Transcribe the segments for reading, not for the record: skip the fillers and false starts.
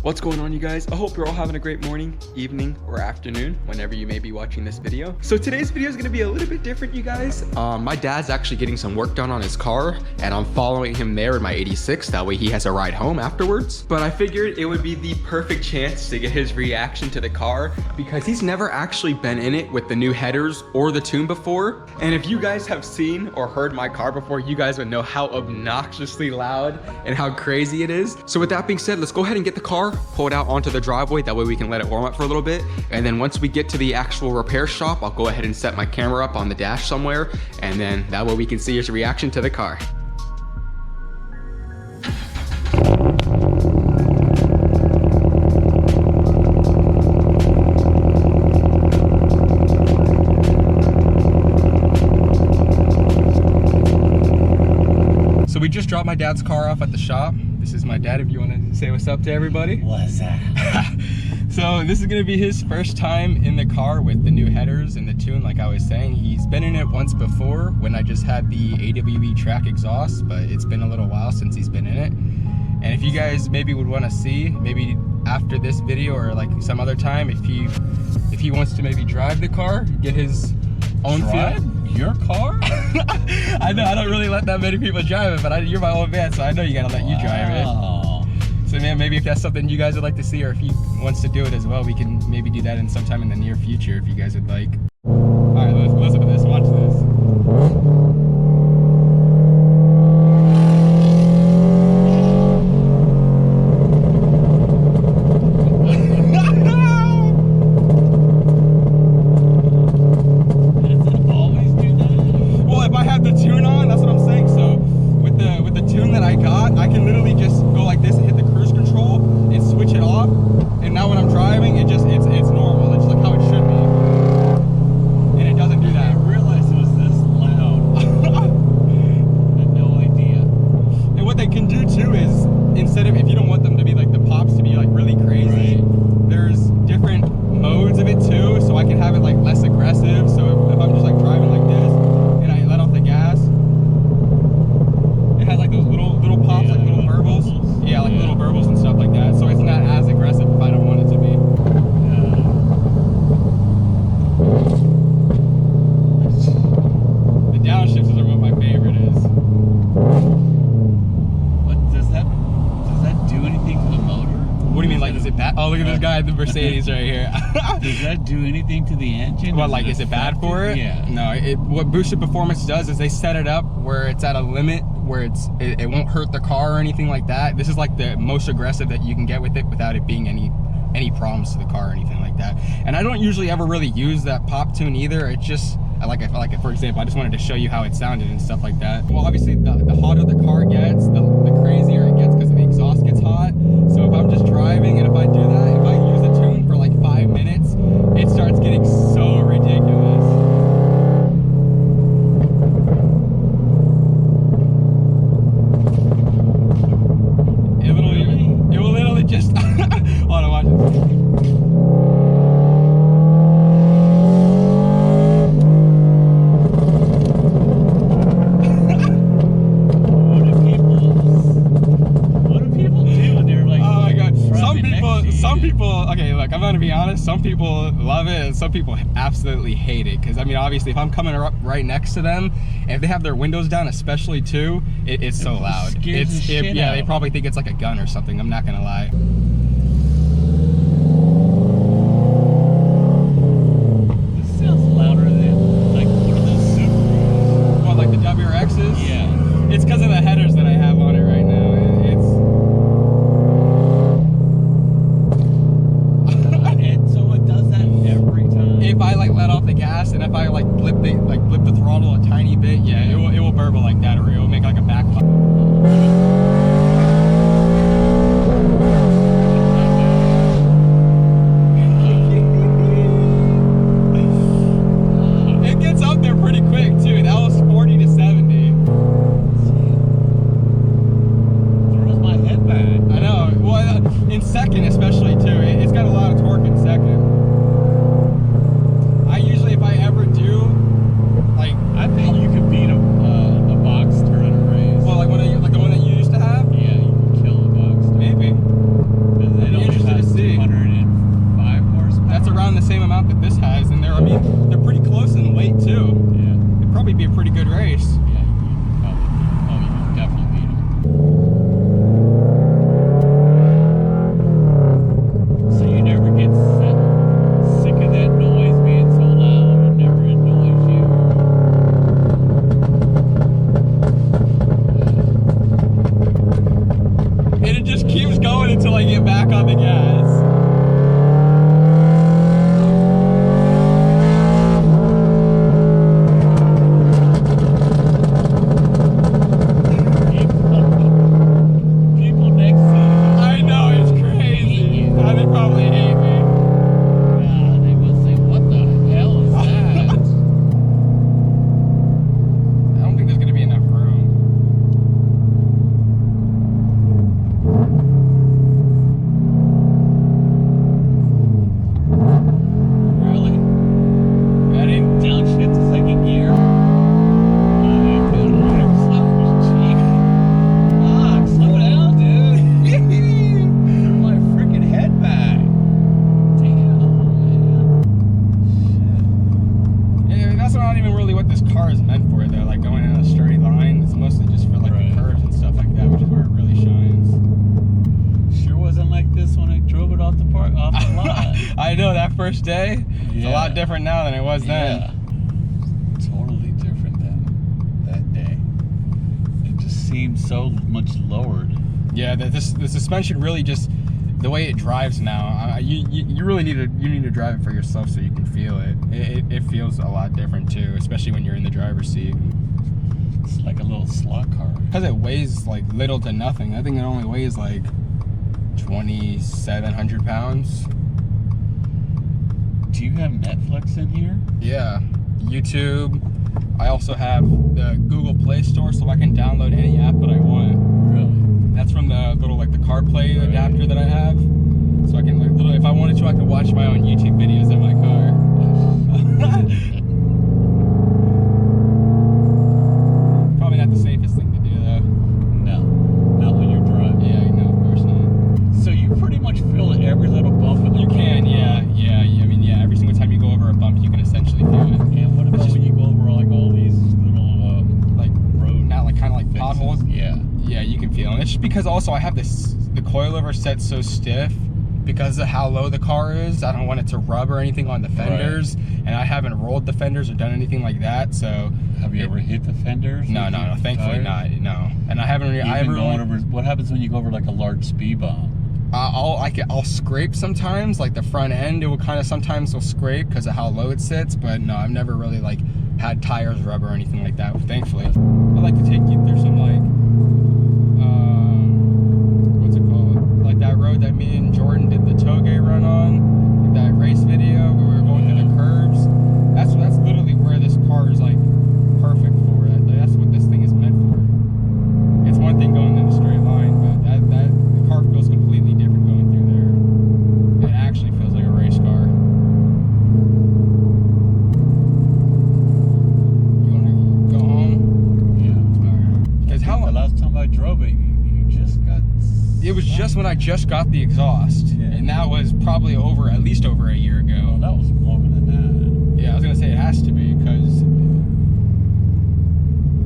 What's going on, you guys? I hope you're all having a great morning, evening, or afternoon whenever you may be watching this video. So today's video is going to be a little bit different, you guys. My dad's actually getting some work done on his car, and I'm following him there in my 86. That way he has a ride home afterwards. But I figured it would be the perfect chance to get his reaction to the car because he's never actually been in it with the new headers or the tune before. And if you guys have seen or heard my car before, you guys would know how obnoxiously loud and how crazy it is. So with that being said, let's go ahead and get the car, pull it out onto the driveway. That way we can let it warm up for a little bit. And then once we get to the actual repair shop, I'll go ahead and set my camera up on the dash somewhere. And then that way we can see his reaction to the car. So we just dropped my dad's car off at the shop. This is my dad, if you want to say what's up to everybody. What's up? So this is going to be his first time in the car with the new headers and the tune, like I was saying. He's been in it once before when I just had the AWB track exhaust, but it's been a little while since he's been in it. And if you guys maybe would want to see, maybe after this video or like some other time, if he wants to maybe drive the car, get his own feel. Your car? I know I don't really let that many people drive it, but you're my old man, so I know you gotta let you drive it. So man, maybe if that's something you guys would like to see, or if he wants to do it as well, we can maybe do that in sometime in the near future if you guys would like. All right, let's listen to this. Watch this. Oh, look at this guy in the Mercedes right here. Does that do anything to the engine? Well, like, is it bad for it? Yeah. No, what boosted performance does is they set it up where it's at a limit where it won't hurt the car or anything like that. This is like the most aggressive that you can get with it without it being any problems to the car or anything like that. And I don't usually ever really use that pop tune either. It's just I like it. For example, I just wanted to show you how it sounded and stuff like that. Well, obviously the hotter the car gets, the crazier it gets because the exhaust gets hot. So if I'm just driving and if I do that, if I use the tune for like 5 minutes, it starts getting so ridiculous. It will literally just hold on, watch this. Okay, look, I'm gonna be honest, some people love it and some people absolutely hate it. Because I mean, obviously, if I'm coming up right next to them, and if they have their windows down, especially too, it's so loud. Yeah, they probably think it's like a gun or something, I'm not gonna lie. This sounds louder than like one of those Subarus. What, like the GR86s? Yeah. It's because of the headers that I have on it right now. If I like let off the gas and if I like blip the throttle a tiny bit, yeah, it will burble like that, or it will make like a backfire. It gets up there pretty quick too. That was 40 to 70. Throws my head back. I know. Well, in second especially too. It's got a lot of torque in second. If I ever do, like, I think you could beat a box turn in a race. Well, like the one that you used to have? Yeah, you can kill a box turn. Maybe. Because they don't get back on the gas. People next to you. I know, it's crazy. They probably hate me. Yeah, they must say, what the hell is that? I don't think there's gonna be enough room. Really? Ready? Downshift to second gear. Oh, good lord. Fuck, slow down, dude. Turn my freaking head back. Damn, man. Yeah, that's not even really what this car is meant for, though. Like going in a straight line, it's mostly just for like Right. the curves and stuff like that, which is where it really shines. Sure wasn't like this when I drove it off the lot. I know, that first day, it's a lot different now than it was then. Yeah. Totally different than that day. It just seems so much lowered. Yeah, the suspension really just, the way it drives now, you really need to drive it for yourself so you can feel it. It feels a lot different too, especially when you're in the driver's seat. It's like a little slot car. Because it weighs like little to nothing. I think it only weighs like 2,700 pounds. Do you have Netflix in here? Yeah, YouTube. I also have the Google Play Store, so I can download any app that I want. Really? That's from the little like the CarPlay adapter that I have. So I can like literally, if I wanted to, I could watch my own YouTube videos in my car. Probably not the safest thing to do though. No. Not when you're driving. Yeah, no, of course not. So you pretty much feel every little bump in the You can, yeah. I mean, yeah. Every single time you go over a bump, you can essentially feel it. And what about when you go over like all these little Like road, not like kind of like fixes? potholes. Yeah. Yeah, you can feel it. It's just because also I have the coilover set so stiff because of how low the car is. I don't want it to rub or anything on the fenders, and I haven't rolled the fenders or done anything like that. So Have you ever hit the fenders? no, thankfully not. No, and I haven't. What happens when you go over like a large speed bump? I'll scrape sometimes, like the front end. It will kind of sometimes will scrape because of how low it sits. But no, I've never really like had tires rub or anything like that. Thankfully, I'd like to take you through some like what's it called? Like that road that me and Jordan did the Toge run on, like that race video where we were going through the curves. That's literally where this car is like perfect for. That's what this thing is meant for. It's one thing going in a straight line, but the car feels completely different going through there. It actually feels like a race car. You wanna go home? Yeah. Because how The long? last time I drove it, you just got. It was just when I just got the exhaust, Yeah. and that was probably at least over a year ago. Well, that was longer than that. Yeah, I was gonna say it has to be because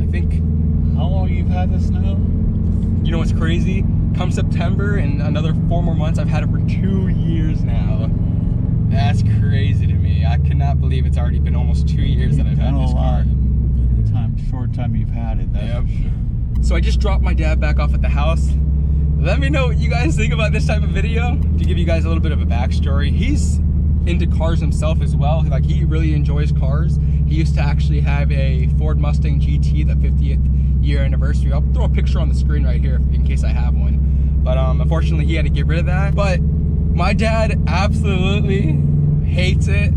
I think, How long you've had this now? you know what's crazy? Come September and another 4 more months, I've had it for 2 years now. That's crazy to me. I cannot believe it's already been almost 2 years that I've had this car. In the short time you've had it, that's Yep. for sure. So I just dropped my dad back off at the house. Let me know what you guys think about this type of video. To give you guys a little bit of a backstory, he's into cars himself as well. Like, he really enjoys cars. He used to actually have a Ford Mustang GT, the 50th year anniversary. I'll throw a picture on the screen right here in case I have one. But unfortunately, he had to get rid of that. But my dad absolutely hates it.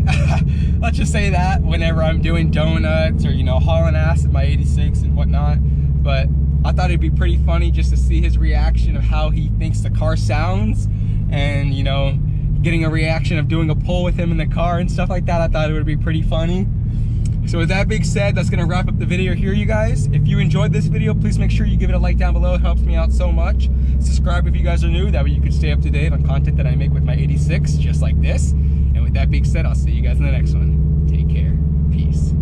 Let's just say that whenever I'm doing donuts or, you know, hauling ass in my 86 and whatnot. But I thought it'd be pretty funny just to see his reaction of how he thinks the car sounds, and, you know, getting a reaction of doing a pull with him in the car and stuff like that. I thought it would be pretty funny. So with that being said, that's gonna wrap up the video here, you guys. If you enjoyed this video, please make sure you give it a like down below. It helps me out so much. Subscribe if you guys are new. That way you can stay up to date on content that I make with my 86, just like this. And with that being said, I'll see you guys in the next one. Take care. Peace.